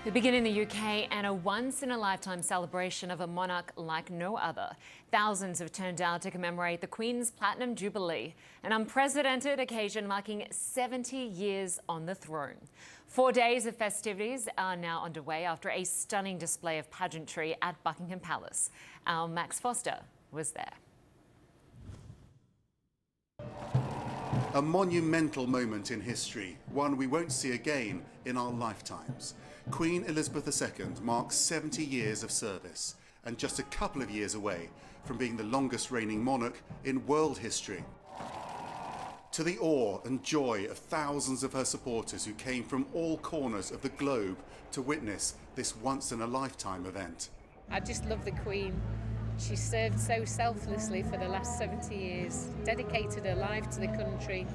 We begin in the UK and a once-in-a-lifetime celebration of a monarch like no other. Thousands have turned out to commemorate the Queen's Platinum Jubilee, an unprecedented occasion marking 70 years on the throne. 4 days of festivities are now underway after a stunning display of pageantry at Buckingham Palace. Our Max Foster was there. A monumental moment in history, one we won't see again in our lifetimes. Queen Elizabeth II marks 70 years of service and just a couple of years away from being the longest reigning monarch in world history. To the awe and joy of thousands of her supporters who came from all corners of the globe to witness this once-in-a-lifetime event. I just love the Queen. She served so selflessly for the last 70 years, dedicated her life to the country.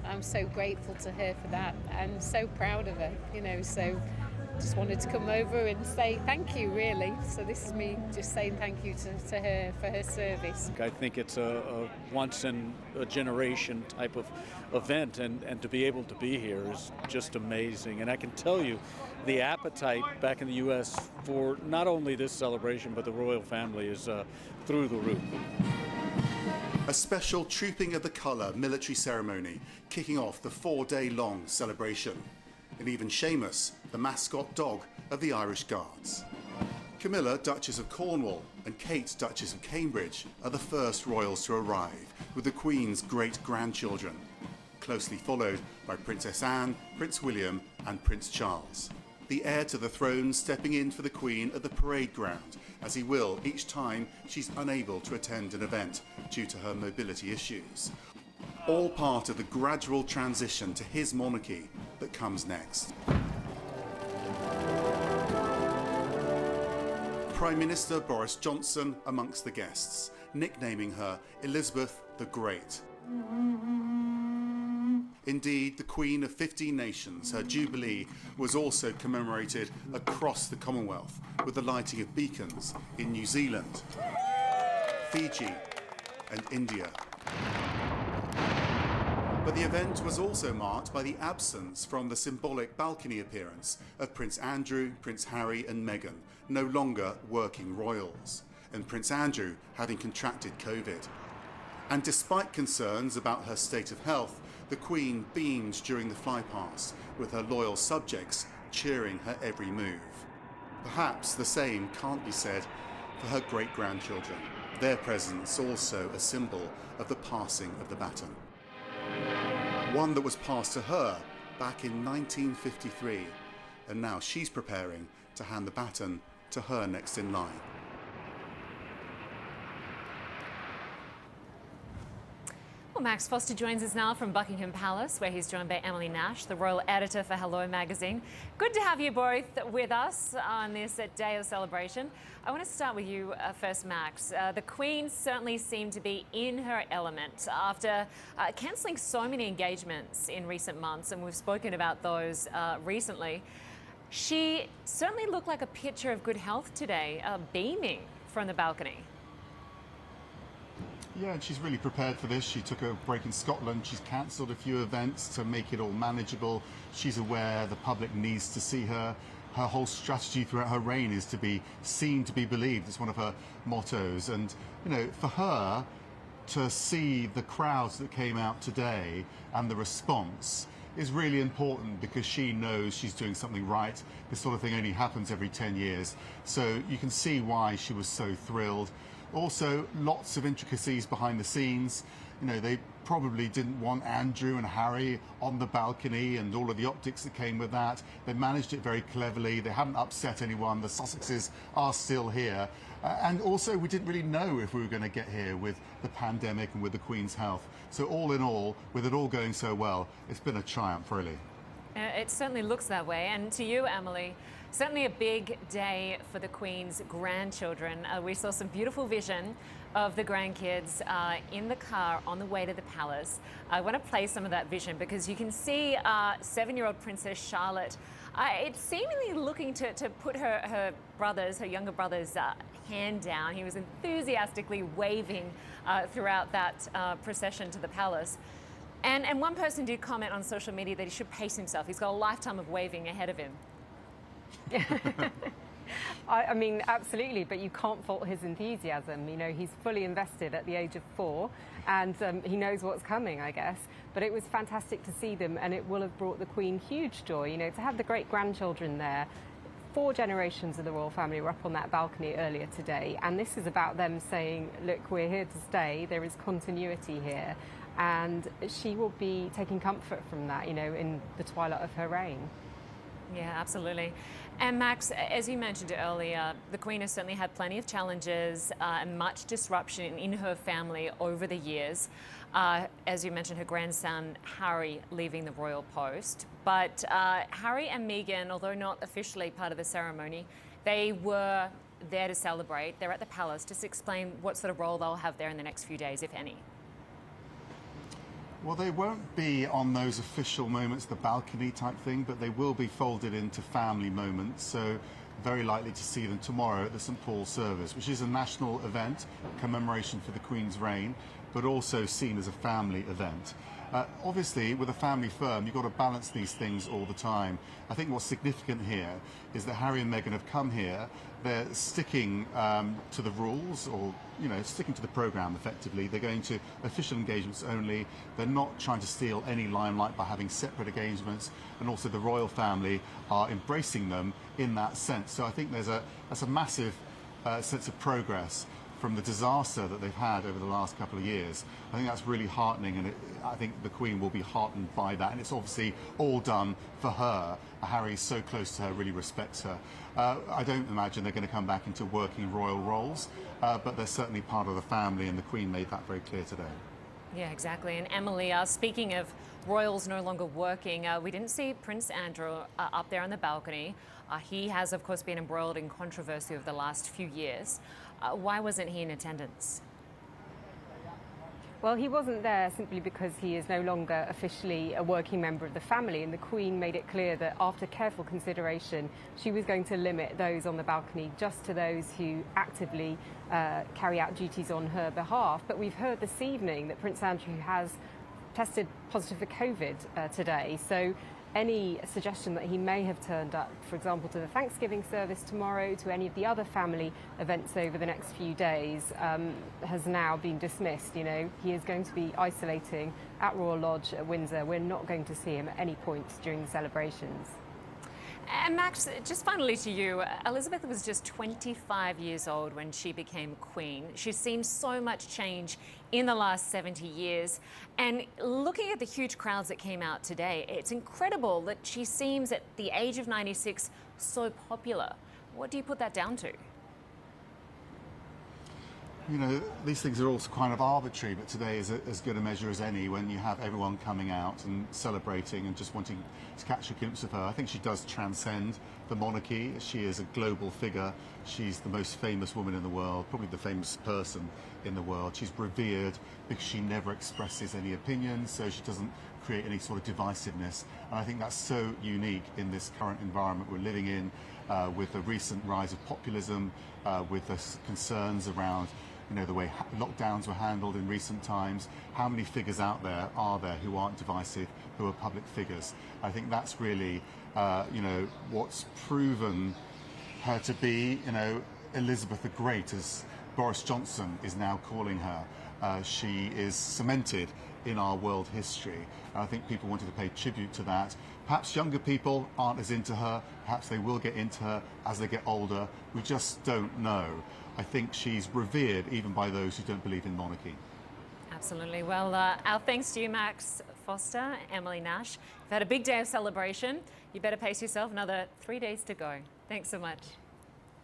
I'm so grateful to her for that and so proud of her, so just wanted to come over and say thank you, really. So this is me just saying thank you to her for her service. I think it's a once-in-a-generation type of event, and to be able to be here is just amazing. And I can tell you, the appetite back in the U.S. for not only this celebration, but the royal family is through the roof. A special Trooping of the Colour military ceremony kicking off the 4-day-long celebration. And even Seamus, the mascot dog of the Irish Guards. Camilla, Duchess of Cornwall, and Kate, Duchess of Cambridge, are the first royals to arrive with the Queen's great-grandchildren, closely followed by Princess Anne, Prince William and Prince Charles. The heir to the throne stepping in for the Queen at the parade ground, as he will each time she's unable to attend an event due to her mobility issues. All part of the gradual transition to his monarchy that comes next. Prime Minister Boris Johnson amongst the guests, nicknaming her Elizabeth the Great. Indeed, the Queen of 15 nations, her Jubilee was also commemorated across the Commonwealth with the lighting of beacons in New Zealand, Fiji and India. But the event was also marked by the absence from the symbolic balcony appearance of Prince Andrew, Prince Harry and Meghan, no longer working royals, and Prince Andrew having contracted COVID. And despite concerns about her state of health, the Queen beamed during the flypast, with her loyal subjects cheering her every move. Perhaps the same can't be said for her great-grandchildren, their presence also a symbol of the passing of the baton. One that was passed to her back in 1953, and now she's preparing to hand the baton to her next in line. Well, Max Foster joins us now from Buckingham Palace, where he's joined by Emily Nash, the royal editor for Hello magazine. Good to have you both with us on this day of celebration. I want to start with you first, Max. The Queen certainly seemed to be in her element after cancelling so many engagements in recent months, and we've spoken about those recently. She certainly looked like a picture of good health today, beaming from the balcony. Yeah, and she's really prepared for this. She took a break in Scotland. She's cancelled a few events to make it all manageable. She's aware the public needs to see her. Her whole strategy throughout her reign is to be seen to be believed. It's one of her mottos. And, for her to see the crowds that came out today and the response is really important, because she knows she's doing something right. This sort of thing only happens every 10 years. So you can see why she was so thrilled. Also, lots of intricacies behind the scenes. They probably didn't want Andrew and Harry on the balcony and all of the optics that came with that. They managed it very cleverly. They haven't upset anyone. The Sussexes are still here. And also, we didn't really know if we were going to get here with the pandemic and with the Queen's health. So all in all, with it all going so well, it's been a triumph, really. It certainly looks that way. And to you, Emily, certainly a big day for the Queen's grandchildren. We saw some beautiful vision of the grandkids in the car on the way to the palace. I want to play some of that vision because you can see 7-year-old Princess Charlotte it's seemingly looking to put her younger brother's hand down. He was enthusiastically waving throughout that procession to the palace. And one person did comment on social media that he should pace himself. He's got a lifetime of waving ahead of him. I mean, absolutely, but you can't fault his enthusiasm. You know, he's fully invested at the age of 4, and he knows what's coming, I guess. But it was fantastic to see them, and it will have brought the Queen huge joy, you know, to have the great-grandchildren there. 4 generations of the royal family were up on that balcony earlier today, and this is about them saying, look, we're here to stay, there is continuity here, and she will be taking comfort from that, you know, in the twilight of her reign. Yeah, absolutely. And Max, as you mentioned earlier, the Queen has certainly had plenty of challenges and much disruption in her family over the years. As you mentioned, her grandson Harry leaving the royal post. But Harry and Meghan, although not officially part of the ceremony, they were there to celebrate. They're at the palace. Just explain what sort of role they'll have there in the next few days, if any. Well, they won't be on those official moments, the balcony type thing, but they will be folded into family moments. So very likely to see them tomorrow at the St. Paul's service, which is a national event, commemoration for the Queen's reign, but also seen as a family event. Obviously, with a family firm, you've got to balance these things all the time. I think what's significant here is that Harry and Meghan have come here. They're sticking to the rules, or sticking to the programme effectively. They're going to official engagements only. They're not trying to steal any limelight by having separate engagements, and also the royal family are embracing them in that sense. So I think that's a massive sense of progress from the disaster that they've had over the last couple of years. I think that's really heartening, and I think the Queen will be heartened by that, and it's obviously all done for her. Harry's so close to her, really respects her. I don't imagine they're going to come back into working royal roles, but they're certainly part of the family, and the Queen made that very clear today. Yeah, exactly. And Emily, speaking of royals no longer working, we didn't see Prince Andrew up there on the balcony. He has, of course, been embroiled in controversy over the last few years. Why wasn't he in attendance? Well, he wasn't there simply because he is no longer officially a working member of the family, and the Queen made it clear that after careful consideration, she was going to limit those on the balcony just to those who actively carry out duties on her behalf. But we've heard this evening that Prince Andrew has tested positive for COVID today, so any suggestion that he may have turned up, for example, to the Thanksgiving service tomorrow, to any of the other family events over the next few days, has now been dismissed. You know, he is going to be isolating at Royal Lodge at Windsor. We're not going to see him at any point during the celebrations. And Max, just finally to you, Elizabeth was just 25 years old when she became Queen. She's seen so much change in the last 70 years. And looking at the huge crowds that came out today, it's incredible that she seems at the age of 96 so popular. What do you put that down to? You know, these things are also kind of arbitrary, but today is as good a measure as any when you have everyone coming out and celebrating and just wanting to catch a glimpse of her. I think she does transcend the monarchy. She is a global figure. She's the most famous woman in the world, probably the famous person in the world. She's revered because she never expresses any opinions, so she doesn't create any sort of divisiveness. And I think that's so unique in this current environment we're living in, with the recent rise of populism, with the concerns around the way lockdowns were handled in recent times. How many figures out there are there who aren't divisive, who are public figures? I think that's really, what's proven her to be, Elizabeth the Great, as Boris Johnson is now calling her. She is cemented in our world history. And I think people wanted to pay tribute to that. Perhaps younger people aren't as into her. Perhaps they will get into her as they get older. We just don't know. I think she's revered even by those who don't believe in monarchy. Absolutely. Well, our thanks to you, Max Foster, Emily Nash. You've had a big day of celebration. You better pace yourself. Another 3 days to go. Thanks so much.